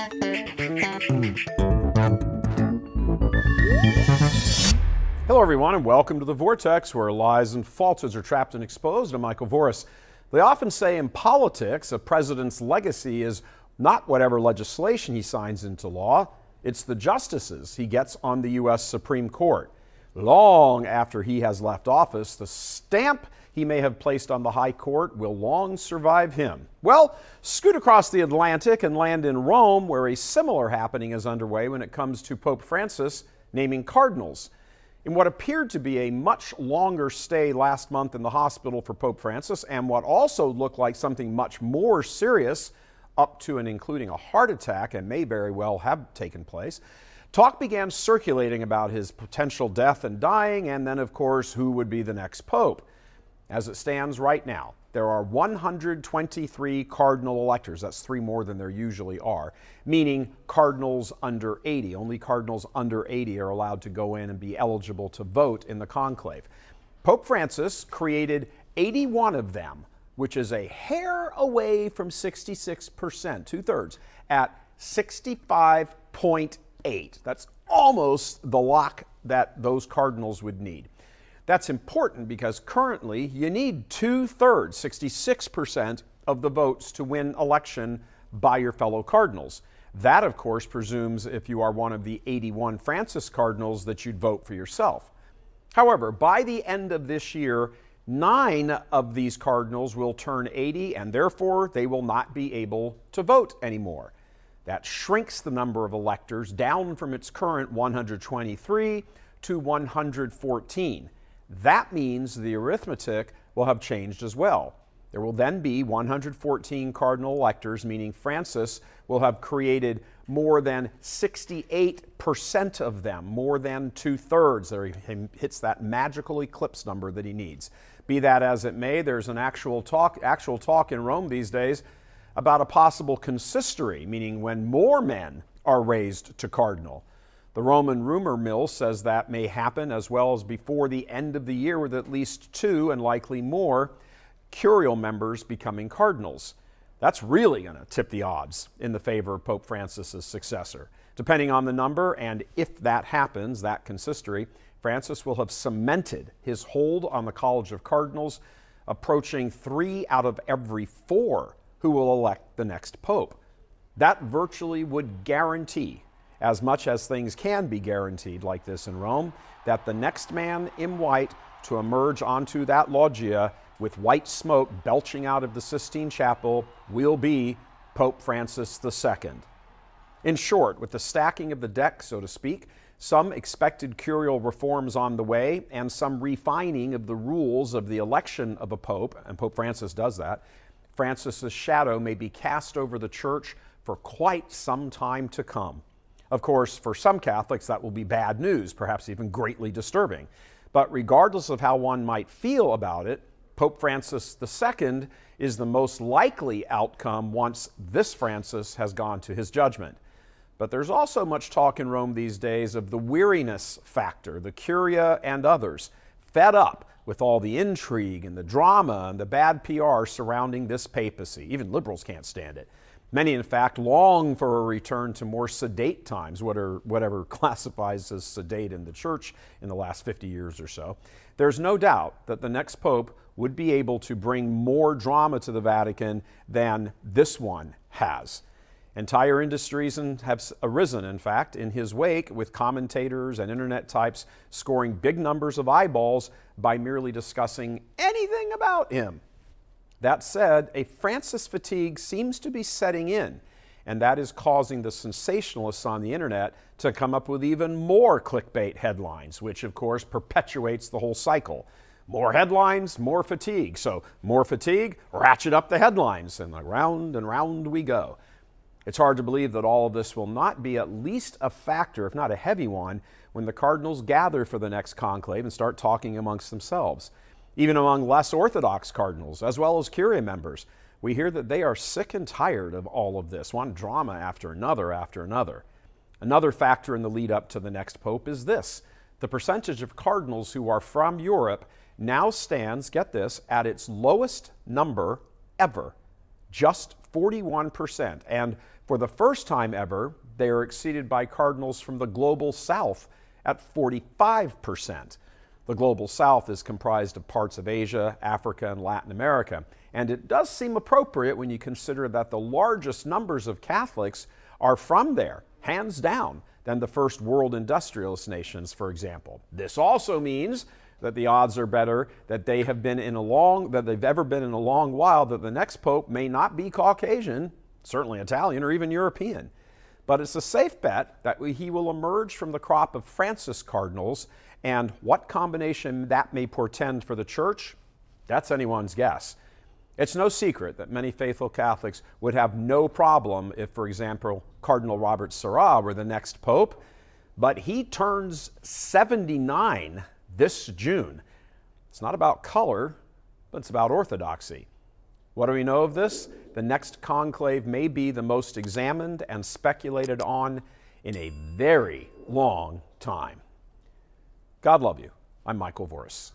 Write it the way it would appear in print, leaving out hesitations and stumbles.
Hello everyone and welcome to the Vortex, where lies and falsehoods are trapped and exposed. I'm Michael Voris. They often say in politics a president's legacy is not whatever legislation he signs into law, it's the justices he gets on the U.S. Supreme Court. Long after he has left office, the stamp he may have placed on the High Court will long survive him. Well, scoot across the Atlantic and land in Rome, where a similar happening is underway when it comes to Pope Francis naming cardinals. In what appeared to be a much longer stay last month in the hospital for Pope Francis, and what also looked like something much more serious, up to and including a heart attack, and may very well have taken place, talk began circulating about his potential death and dying, and then, of course, who would be the next pope. As it stands right now, there are 123 cardinal electors. That's 3 more than there usually are, meaning cardinals under 80. Only cardinals under 80 are allowed to go in and be eligible to vote in the conclave. Pope Francis created 81 of them, which is a hair away from 66%, 2/3, at 65.8. That's almost the lock that those cardinals would need. That's important because currently you need 2/3, 66% of the votes to win election by your fellow cardinals. That, of course, presumes if you are one of the 81 Francis cardinals that you'd vote for yourself. However, by the end of this year, 9 of these cardinals will turn 80, and therefore they will not be able to vote anymore. That shrinks the number of electors down from its current 123 to 114. That means the arithmetic will have changed as well. There will then be 114 cardinal electors, meaning Francis will have created more than 68% of them, more than 2/3. There he hits that magical eclipse number that he needs. Be that as it may, there's an actual talk in Rome these days about a possible consistory, meaning when more men are raised to cardinal. The Roman rumor mill says that may happen as well as before the end of the year, with at least 2 and likely more curial members becoming cardinals. That's really going to tip the odds in the favor of Pope Francis's successor. Depending on the number, and if that happens, that consistory, Francis will have cemented his hold on the College of Cardinals, approaching 3 out of every 4 who will elect the next pope. That virtually would guarantee, as much as things can be guaranteed like this in Rome, that the next man in white to emerge onto that loggia with white smoke belching out of the Sistine Chapel will be Pope Francis II. In short, with the stacking of the deck, so to speak, some expected curial reforms on the way, and some refining of the rules of the election of a pope, and Pope Francis does that, Francis's shadow may be cast over the church for quite some time to come. Of course, for some Catholics, that will be bad news, perhaps even greatly disturbing. But regardless of how one might feel about it, Pope Francis II is the most likely outcome once this Francis has gone to his judgment. But there's also much talk in Rome these days of the weariness factor, the curia and others, fed up with all the intrigue and the drama and the bad PR surrounding this papacy. Even liberals can't stand it. Many, in fact, long for a return to more sedate times, whatever classifies as sedate in the church in the last 50 years or so. There's no doubt that the next pope would be able to bring more drama to the Vatican than this one has. Entire industries have arisen, in fact, in his wake, with commentators and internet types scoring big numbers of eyeballs by merely discussing anything about him. That said, a Francis fatigue seems to be setting in, and that is causing the sensationalists on the internet to come up with even more clickbait headlines, which of course perpetuates the whole cycle. More headlines, more fatigue. So more fatigue, ratchet up the headlines, and round we go. It's hard to believe that all of this will not be at least a factor, if not a heavy one, when the cardinals gather for the next conclave and start talking amongst themselves. Even among less orthodox cardinals, as well as curia members, we hear that they are sick and tired of all of this, one drama after another after another. Another factor in the lead up to the next pope is this: the percentage of cardinals who are from Europe now stands, get this, at its lowest number ever, just 41%. And For the first time ever, they are exceeded by cardinals from the global south at 45%. The global south is comprised of parts of Asia, Africa, and Latin America. And it does seem appropriate when you consider that the largest numbers of Catholics are from there, hands down, than the first world industrialist nations, for example. This also means that the odds are better that they've ever been in a long while that the next pope may not be Caucasian, certainly Italian or even European. But it's a safe bet that he will emerge from the crop of Francis cardinals, and what combination that may portend for the Church, that's anyone's guess. It's no secret that many faithful Catholics would have no problem if, for example, Cardinal Robert Sarah were the next pope, but he turns 79 this June. It's not about color, but it's about orthodoxy. What do we know of this? The next conclave may be the most examined and speculated on in a very long time. God love you. I'm Michael Voris.